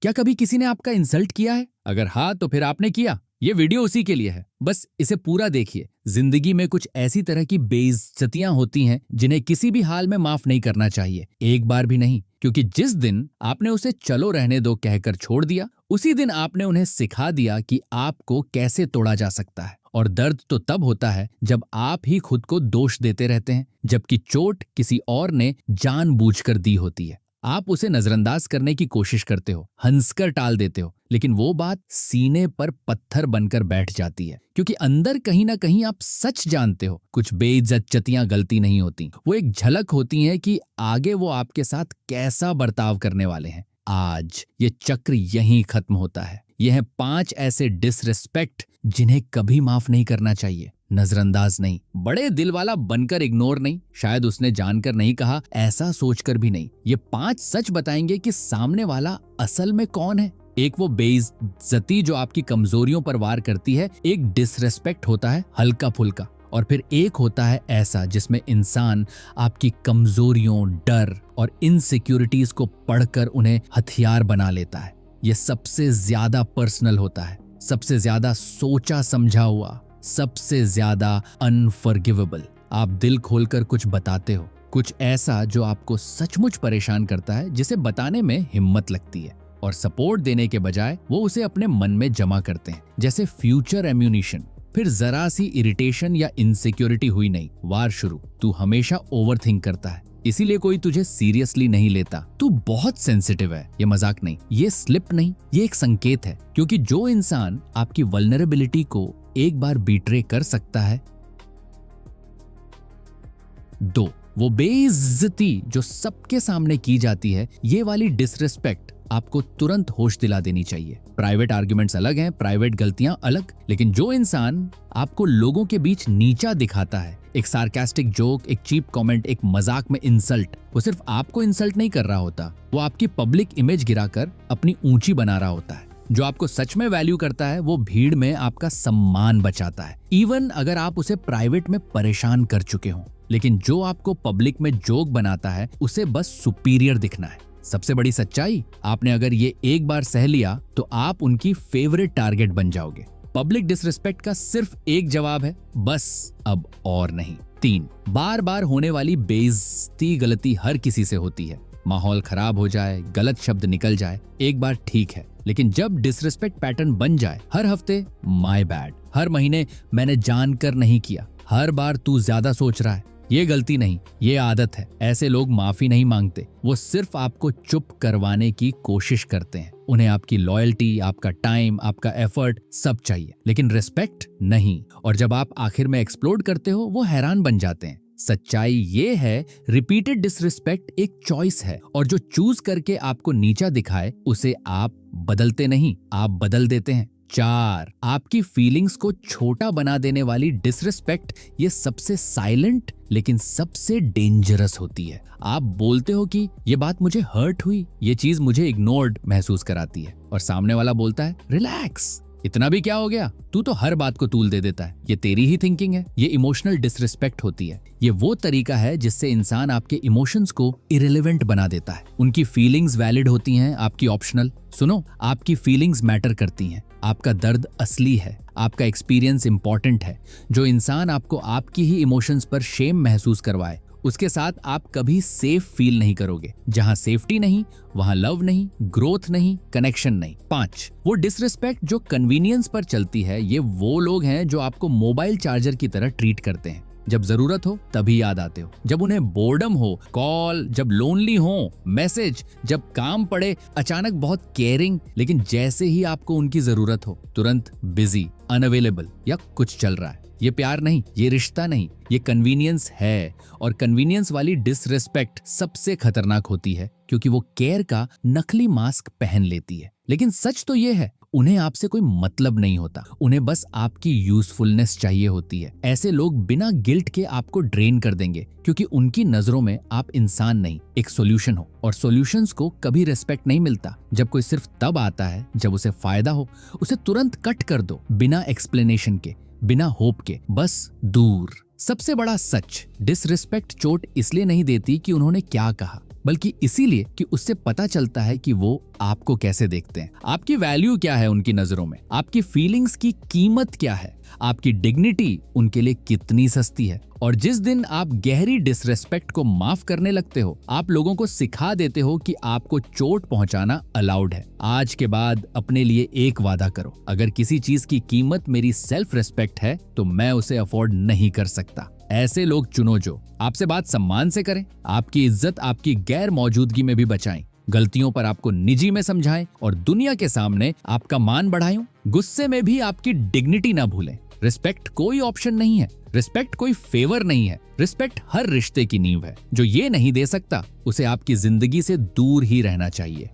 क्या कभी किसी ने आपका इंसल्ट किया है? अगर हाँ तो फिर आपने किया। ये वीडियो उसी के लिए है, बस इसे पूरा देखिए। जिंदगी में कुछ ऐसी तरह की बेइज्जतियां होती हैं जिन्हें किसी भी हाल में माफ नहीं करना चाहिए, एक बार भी नहीं। क्योंकि जिस दिन आपने उसे चलो रहने दो कहकर छोड़ दिया, उसी दिन आपने उन्हें सिखा दिया कि आपको कैसे तोड़ा जा सकता है। और दर्द तो तब होता है जब आप ही खुद को दोष देते रहते हैं, जबकि चोट किसी और ने जानबूझकर दी होती है। आप उसे नजरअंदाज करने की कोशिश करते हो, हंसकर टाल देते हो, लेकिन वो बात सीने पर पत्थर बनकर बैठ जाती है। क्योंकि अंदर कहीं ना कहीं आप सच जानते हो, कुछ बेइज्जतियां गलती नहीं होती, वो एक झलक होती है कि आगे वो आपके साथ कैसा बर्ताव करने वाले हैं। आज ये चक्र यहीं खत्म होता है। ये हैं 5 ऐसे डिसरिस्पेक्ट जिन्हें कभी माफ नहीं करना चाहिए। नजरअंदाज नहीं, बड़े दिल वाला बनकर इग्नोर नहीं, शायद उसने जानकर नहीं कहा, ऐसा सोचकर भी नहीं। ये 5 सच बताएंगे कि सामने वाला असल में कौन है। एक वो बेइज्जती जो आपकी कमजोरियों पर वार करती है, एक डिसरिस्पेक्ट होता है हल्का फुल्का, और फिर एक होता है ऐसा जिसमें इंसान आपकी कमजोरियों, डर और इनसिक्योरिटीज को पढ़कर उन्हें हथियार बना लेता है। यह सबसे ज्यादा पर्सनल होता है, सबसे ज्यादा सोचा समझा हुआ, सबसे ज्यादा अनफॉरगिवेबल। आप दिल खोलकर कुछ बताते हो, कुछ ऐसा जो आपको सचमुच परेशान करता है, जिसे बताने में हिम्मत लगती है, और सपोर्ट देने के बजाय वो उसे अपने मन में जमा करते हैं जैसे फ्यूचर एम्यूनिशन। फिर जरा सी इरिटेशन या इनसिक्योरिटी हुई नहीं, वार शुरू। तू हमेशा ओवरथिंक करता है, इसीलिए कोई तुझे सीरियसली नहीं लेता। तू बहुत सेंसिटिव है। ये मजाक नहीं, ये स्लिप नहीं, ये एक संकेत है। क्योंकि जो इंसान आपकी वल्नरेबिलिटी को एक बार बीट्रे कर सकता है, 2 वो बेइज्जती जो सबके सामने की जाती है, ये वाली डिसरिस्पेक्ट आपको तुरंत होश दिला देनी चाहिए। प्राइवेट आर्ग्यूमेंट्स अलग हैं, प्राइवेट गलतियां अलग, लेकिन जो इंसान आपको लोगों के बीच नीचा दिखाता है, एक सार्कास्टिक जोक, एक चीप कमेंट, एक मजाक में इंसल्ट, वो सिर्फ आपको इंसल्ट नहीं कर रहा होता, वो आपकी पब्लिक इमेज गिराकर अपनी ऊंची बना रहा होता है। जो आपको सच में वैल्यू करता है, वो भीड़ में आपका सम्मान बचाता है, इवन अगर आप उसे प्राइवेट में परेशान कर चुके हो। लेकिन जो आपको पब्लिक में जोक बनाता है, उसे बस सुपीरियर दिखना है। सबसे बड़ी सच्चाई, आपने अगर ये एक बार सह लिया तो आप उनकी फेवरेट टारगेट बन जाओगे। पब्लिक डिसरिस्पेक्ट का सिर्फ एक जवाब है, बस अब और नहीं। 3 बार बार होने वाली बेइज्जती गलती हर किसी से होती है। माहौल खराब हो जाए, गलत शब्द निकल जाए, एक बार ठीक है, लेकिन जब डिसरिस्पेक्ट पैटर्न बन जाए, हर हफ्ते माय बैड, हर महीने मैंने जानकर नहीं किया, हर बार तू ज्यादा सोच रहा है, ये गलती नहीं, ये आदत है, ऐसे लोग माफी नहीं मांगते, वो सिर्फ आपको चुप करवाने की कोशिश करते हैं। उन्हें आपकी लॉयल्टी, आपका टाइम, आपका एफर्ट सब चाहिए, लेकिन रिस्पेक्ट नहीं। और जब आप आखिर में एक्सप्लोड करते हो, वो हैरान बन जाते हैं। सच्चाई ये है, रिपीटेड डिसरिस्पेक्ट एक चॉइस है, और जो चूज करके आपको नीचा दिखाए, उसे आप बदलते नहीं, आप बदल देते हैं। 4 आपकी फीलिंग्स को छोटा बना देने वाली डिसरिस्पेक्ट, ये सबसे साइलेंट लेकिन सबसे डेंजरस होती है। आप बोलते हो कि ये बात मुझे हर्ट हुई, ये चीज मुझे इग्नोर्ड महसूस कराती है, और सामने वाला बोलता है रिलैक्स, इतना भी क्या हो गया, तू तो हर बात को तूल दे देता है। ये तेरी ही थिंकिंग है। ये इमोशनल डिसरिस्पेक्ट होती है। ये वो तरीका है जिससे इंसान आपके इमोशंस को इरेलेवेंट बना देता है। उनकी फीलिंग्स वैलिड होती हैं, आपकी ऑप्शनल। सुनो, आपकी फीलिंग्स मैटर करती हैं, आपका दर्द असली है, आपका एक्सपीरियंस इंपॉर्टेंट है। जो इंसान आपको आपकी ही इमोशंस पर शेम महसूस करवाए, उसके साथ आप कभी सेफ फील नहीं करोगे। जहां सेफ्टी नहीं, वहां लव नहीं, ग्रोथ नहीं, कनेक्शन नहीं। 5 वो डिसरिस्पेक्ट जो कन्वीनियंस पर चलती है, ये वो लोग हैं जो आपको मोबाइल चार्जर की तरह ट्रीट करते हैं। जब जरूरत हो तभी याद आते हो, जब उन्हें बोर्डम हो कॉल, जब लोनली हो मैसेज, जब काम पड़े अचानक बहुत केयरिंग, लेकिन जैसे ही आपको उनकी जरूरत हो तुरंत बिजी, अनअवेलेबल, या कुछ चल रहा है। ये प्यार नहीं, ये रिश्ता नहीं, ये कन्वीनियंस है। और कन्वीनियंस वाली डिसरिस्पेक्ट सबसे खतरनाक होती है, क्योंकि वो केयर का नकली मास्क पहन लेती है। लेकिन सच तो ये है, उन्हें आपसे कोई मतलब नहीं होता, उन्हें बस आपकी यूजफुलनेस चाहिए होती है। ऐसे लोग बिना गिल्ट के आपको ड्रेन कर देंगे, क्योंकि उनकी नजरों में आप इंसान नहीं, एक सॉल्यूशन हो। और सॉल्यूशंस को कभी रिस्पेक्ट नहीं मिलता। जब कोई सिर्फ तब आता है जब उसे फायदा हो, उसे तुरंत कट कर दो, बिना एक्सप्लेनेशन के, बिना होप के, बस दूर। सबसे बड़ा सच, डिसरिस्पेक्ट चोट इसलिए नहीं देती कि उन्होंने क्या कहा, बल्कि इसीलिए कि उससे पता चलता है कि वो आपको कैसे देखते हैं, आपकी वैल्यू क्या है उनकी नजरों में, आपकी फीलिंग्स की कीमत क्या है, आपकी डिग्निटी उनके लिए कितनी सस्ती है। और जिस दिन आप गहरी डिसरेस्पेक्ट को माफ करने लगते हो, आप लोगों को सिखा देते हो कि आपको चोट पहुंचाना अलाउड है। आज के बाद अपने लिए एक वादा करो, अगर किसी चीज की कीमत मेरी सेल्फ रिस्पेक्ट है तो मैं उसे अफोर्ड नहीं कर सकता। ऐसे लोग चुनो जो आपसे बात सम्मान से करें, आपकी इज्जत आपकी गैर मौजूदगी में भी बचाएं, गलतियों पर आपको निजी में समझाएं और दुनिया के सामने आपका मान बढ़ाएं। गुस्से में भी आपकी डिग्निटी ना भूलें। रिस्पेक्ट कोई ऑप्शन नहीं है, रिस्पेक्ट कोई फेवर नहीं है, रिस्पेक्ट हर रिश्ते की नींव है। जो ये नहीं दे सकता उसे आपकी जिंदगी से दूर ही रहना चाहिए।